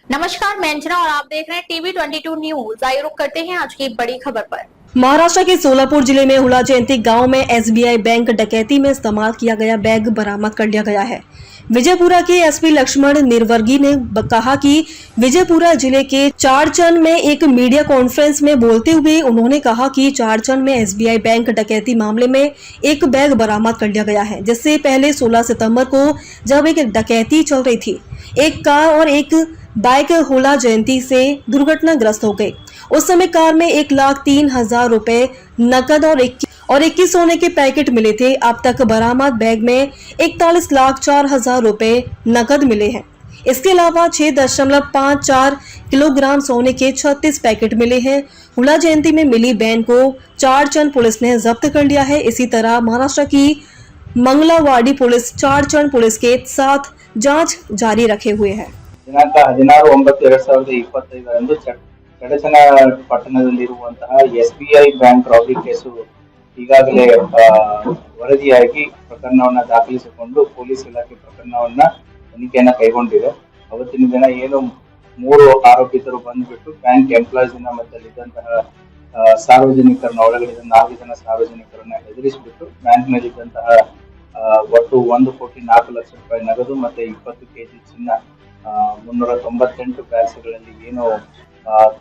नमस्कार, मैं अंजना और आप देख रहे हैं टीवी 22 न्यूज। आइए रुक करते हैं आज की बड़ी खबर पर। महाराष्ट्र के सोलापुर जिले में हुला जयंती गांव में एसबीआई बैंक डकैती में इस्तेमाल किया गया बैग बरामद कर लिया गया है। विजयपुरा के एसपी लक्ष्मण निर्वर्गी ने कहा कि विजयपुरा जिले के चारचन में एक मीडिया कॉन्फ्रेंस में बोलते हुए उन्होंने कहा कि चारचन में एसबीआई बैंक डकैती मामले में एक बैग बरामद कर लिया गया है, जिससे पहले 16 सितंबर को जब एक डकैती चल रही थी, एक कार और एक बाइक हुला जयंती से दुर्घटनाग्रस्त हो गई। उस समय कार में 1,03,000 रुपए नकद और 21 सोने के पैकेट मिले थे। अब तक बरामद बैग में 41,04,000 रुपए नकद मिले हैं। इसके अलावा 6.54 किलोग्राम सोने के 36 पैकेट मिले हैं। हुला जयंती में मिली बैन को चारचन पुलिस ने जब्त कर लिया है। इसी तरह महाराष्ट्र की मंगलावाड़ी पुलिस चारचन पुलिस के साथ जांच जारी रखे हुए है। ದಿನಾಂಕ 16/9/2025 ಚಡಚಣ ಪಟ್ಟಣದಲ್ಲಿರುವಂತಹ ಎಸ್ಬಿಐ ಬ್ಯಾಂಕ್ ರಾಬರಿ ಕೇಸು ಈಗಾಗಲೇ ವರದಿಯಾಗಿ ಪ್ರಕರಣವನ್ನ ದಾಖಲಿಸಿಕೊಂಡು ಪೊಲೀಸ್ ಇಲಾಖೆ ಪ್ರಕರಣವನ್ನ ತನಿಖೆಯನ್ನ ಕೈಗೊಂಡಿದೆ. ಅವತ್ತಿನ ದಿನ ಏನು 3 ಆರೋಪಿತರು ಬಂದ್ಬಿಟ್ಟು ಬ್ಯಾಂಕ್ ಎಂಪ್ಲಾಯೀಸ್ ಮತ್ತೆ ಅಲ್ಲಿದ್ದಂತಹ ಸಾರ್ವಜನಿಕರನ್ನ ಒಳಗಡೆ 4 ಜನ ಸಾರ್ವಜನಿಕರನ್ನ ಹೆದರಿಸಿಬಿಟ್ಟು ಬ್ಯಾಂಕ್ ನಲ್ಲಿದ್ದಂತಹ ಒಟ್ಟು 1,04,00,000 ರೂಪಾಯಿ ನಗದು ಮತ್ತೆ 20 ಕೆಜಿ ಚಿನ್ನ 398 ಬ್ಯಾಗ್ಸ್ಗಳಲ್ಲಿ ಏನು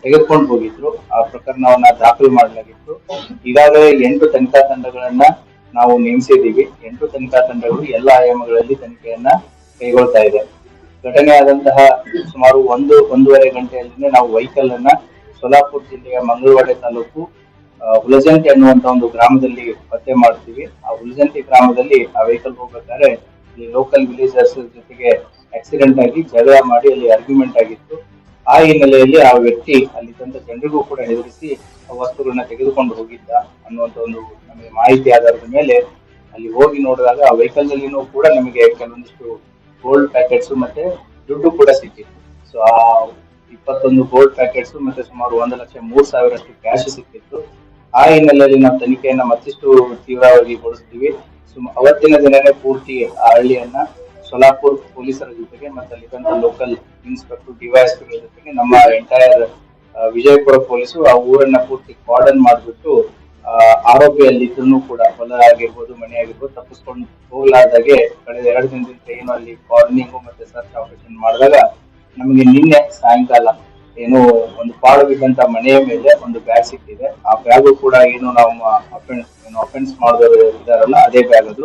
ತೆಗೆದುಕೊಂಡು ಹೋಗಿದ್ರು ಆ ಪ್ರಕರಣವನ್ನ ದಾಖಲು ಮಾಡಲಾಗಿತ್ತು. ಈಗಾಗಲೇ 8 ತನಿಖಾ ತಂಡಗಳನ್ನ ನಾವು ನೇಮಿಸಿದ್ದೀವಿ. 8 ತನಿಖಾ ತಂಡಗಳು ಎಲ್ಲ ಆಯಾಮಗಳಲ್ಲಿ ತನಿಖೆಯನ್ನ ಕೈಗೊಳ್ತಾ ಇದೆ. ಘಟನೆ ಆದಂತಹ ಸುಮಾರು 1-1.5 ಗಂಟೆಯಲ್ಲಿನೇ ನಾವು ವೆಹಿಕಲ್ ಅನ್ನ ಸೋಲಾಪುರ ಜಿಲ್ಲೆಯ ಮಂಗಳವಾಡೆ ತಾಲೂಕು ಹುಲಜಂತಿ ಅನ್ನುವಂತ ಒಂದು ಗ್ರಾಮದಲ್ಲಿ ಪತ್ತೆ ಮಾಡ್ತೀವಿ. ಆ ಹುಲಜಂತಿ ಗ್ರಾಮದಲ್ಲಿ ಆ ವೆಹಿಕಲ್ ಹೋಗ್ಬೇಕಾದ್ರೆ ಇಲ್ಲಿ ಲೋಕಲ್ ವಿಲೇಜರ್ಸ್ ಜೊತೆಗೆ ಆಕ್ಸಿಡೆಂಟ್ ಆಗಿ ಜಗಳ ಮಾಡಿ ಅಲ್ಲಿ ಆರ್ಗ್ಯುಮೆಂಟ್ ಆಗಿತ್ತು. ಆ ಹಿನ್ನೆಲೆಯಲ್ಲಿ ಆ ವ್ಯಕ್ತಿ ಅಲ್ಲಿದ್ದಂತ ಜನರಿಗೂ ಕೂಡ ಹೆದರಿಸಿ ಆ ವಸ್ತುಗಳನ್ನ ತೆಗೆದುಕೊಂಡು ಹೋಗಿದ್ದ ಅನ್ನುವಂತ ಒಂದು ನಮಗೆ ಮಾಹಿತಿ ಆಧಾರದ ಮೇಲೆ ಅಲ್ಲಿ ಹೋಗಿ ನೋಡಿದಾಗ ಆ ವೆಹಿಕಲ್ ನಲ್ಲಿನೂ ಕೂಡ ನಮಗೆ ಕೆಲವೊಂದಿಷ್ಟು ಗೋಲ್ಡ್ ಪ್ಯಾಕೆಟ್ಸ್ ಮತ್ತೆ ದುಡ್ಡು ಕೂಡ ಸಿಕ್ಕಿತ್ತು. ಸೊ ಆ 21 ಗೋಲ್ಡ್ ಪ್ಯಾಕೆಟ್ಸ್ ಮತ್ತೆ ಸುಮಾರು 1,03,000 ಅಷ್ಟು ಕ್ಯಾಶ್ ಸಿಕ್ಕಿತ್ತು. ಆ ಹಿನ್ನೆಲೆಯಲ್ಲಿ ನಾವು ತನಿಖೆಯನ್ನ ಮತ್ತಿಷ್ಟು ತೀವ್ರವಾಗಿ ಗೊಳಿಸ್ತೀವಿ. ಅವತ್ತಿನ ದಿನನೇ ಪೂರ್ತಿ ಆ ಹಳ್ಳಿಯನ್ನ ಸೋಲಾಪುರ್ ಪೊಲೀಸರ ಜೊತೆಗೆ ಮತ್ತೆ ಅಲ್ಲಿದ್ದಂತ ಲೋಕಲ್ ಇನ್ಸ್ಪೆಕ್ಟರ್ ಡಿವೈಎಸ್ಪಿಗಳ ಜೊತೆಗೆ ನಮ್ಮ ಎಂಟೈರ್ ವಿಜಯಪುರ ಪೊಲೀಸರು ಆ ಊರನ್ನ ಪೂರ್ತಿ ಕಾರ್ಡನ್ ಮಾಡಿಬಿಟ್ಟು ಆರೋಪಿ ಅಲ್ಲಿದ್ದೂ ಕೂಡ ಹೊಲ ಆಗಿರ್ಬೋದು ಮನೆ ಆಗಿರ್ಬೋದು ತಪ್ಪಿಸ್ಕೊಂಡು ಹೋಗ್ಲಾರ್ದಾಗೆ ಕಳೆದ 2 ದಿನದಿಂದ ಏನು ಅಲ್ಲಿ ಕಾರ್ನಿಂಗು ಮತ್ತೆ ಸರ್ಚ್ ಆಪರೇಷನ್ ಮಾಡಿದಾಗ ನಮಗೆ ನಿನ್ನೆ ಸಾಯಂಕಾಲ ಏನು ಒಂದು ಪಾಳು ಬಿದ್ದಂತ ಮನೆಯ ಮೇಲೆ ಒಂದು ಬ್ಯಾಗ್ ಸಿಕ್ಕಿದೆ. ಆ ಬ್ಯಾಗು ಕೂಡ ಏನು ನಾವು ಅಫೆನ್ಸ್ ಮಾಡಿದವರು ಇದಾರಲ್ಲ ಅದೇ ಬ್ಯಾಗ್ ಅದು.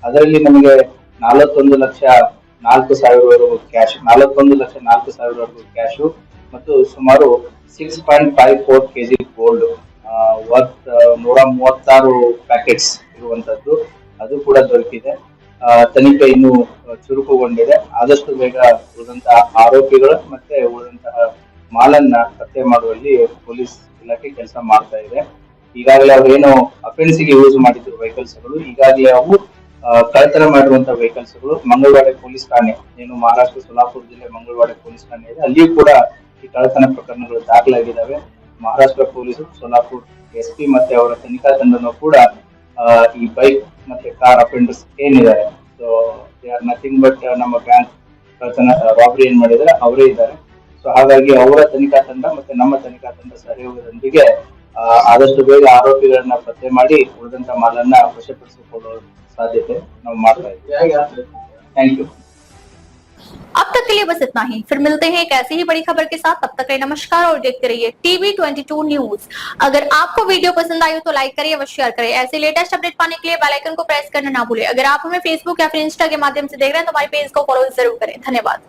ಅದರಲ್ಲಿ ನಮಗೆ 41,04,000 ಕ್ಯಾಶ್ 41,04,000 ಕ್ಯಾಶು ಮತ್ತು ಸುಮಾರು 6.54 ಕೆಜಿ ಗೋಲ್ಡ್ ವರ್ತ್ 136 ಪ್ಯಾಕೆಟ್ಸ್ ಇರುವಂತದ್ದು ಅದು ಕೂಡ ದೊರಕಿದೆ. ತನಿಖೆ ಇನ್ನು ಚುರುಕುಗೊಂಡಿದೆ. ಆದಷ್ಟು ಬೇಗ ಉಳಿದಂತಹ ಆರೋಪಿಗಳು ಮತ್ತೆ ಉಳಿದಂತಹ ಮಾಲನ್ನ ಪತ್ತೆ ಮಾಡುವಲ್ಲಿ ಪೊಲೀಸ್ ಇಲಾಖೆ ಕೆಲಸ ಮಾಡ್ತಾ ಇದೆ. ಈಗಾಗಲೇ ಅವ್ರೇನು ಅಫೆನ್ಸ್ಗೆ ಯೂಸ್ ಮಾಡಿದ್ರು ವೆಹಿಕಲ್ಸ್ಗಳು ಈಗಾಗಲೇ ಅವು ಕಳ್ಳತನ ಮಾಡಿರುವಂತಹ ವೆಹಿಕಲ್ಸ್ಗಳು ಮಂಗಳವಾಡೆ ಪೊಲೀಸ್ ಠಾಣೆ ಏನು ಮಹಾರಾಷ್ಟ್ರ ಸೋಲಾಪುರ ಜಿಲ್ಲೆ ಮಂಗಳವಾಡೆ ಪೊಲೀಸ್ ಠಾಣೆ ಇದೆ ಅಲ್ಲಿಯೂ ಕೂಡ ಈ ಕಳ್ಳತನ ಪ್ರಕರಣಗಳು ದಾಖಲಾಗಿದ್ದಾವೆ. ಮಹಾರಾಷ್ಟ್ರ ಪೊಲೀಸರು ಸೋಲಾಪುರ್ ಎಸ್ಪಿ ಮತ್ತೆ ಅವರ ತನಿಖಾ ತಂಡನೂ ಕೂಡ ಈ ಬೈಕ್ ಮತ್ತೆ ಕಾರ್ ಅಫೆಂಡರ್ಸ್ ಏನಿದ್ದಾರೆ so they are nothing but ನಮ್ಮ ಬ್ಯಾಂಕ್ ಕಳ್ಳತನ ರಾಬರಿ ಏನ್ ಮಾಡಿದ್ದಾರೆ ಅವರೇ ಇದ್ದಾರೆ. ಸೊ ಹಾಗಾಗಿ ಅವರ ತನಿಖಾ ತಂಡ ಮತ್ತೆ ನಮ್ಮ ತನಿಖಾ ತಂಡ ಸಹಯೋಗದೊಂದಿಗೆ ಆದಷ್ಟು ಬೇಗ ಆರೋಪಿಗಳನ್ನ ಪತ್ತೆ ಮಾಡಿ ಉಳಿದಂತ ಮಾಲನ್ನ ವಶಪಡಿಸಿಕೊಳ್ಳುವ ಸಾಧ್ಯತೆ ನಾವು ಮಾಡ್ತಾ ಇದ್ದೀವಿ. Thank you. अब तक के लिए बस इतना ही, फिर मिलते हैं एक ऐसी ही बड़ी खबर के साथ। तब तक के लिए नमस्कार और देखते रहिए टीवी 22 न्यूज। अगर आपको वीडियो पसंद आई हो तो लाइक करिए व शेयर करिए। ऐसे लेटेस्ट अपडेट पाने के लिए बेल आइकन को प्रेस करना ना भूलें। अगर आप हमें फेसबुक या फिर इंस्टा के माध्यम से देख रहे हैं तो हमारे पेज को फॉलो जरूर करें। धन्यवाद।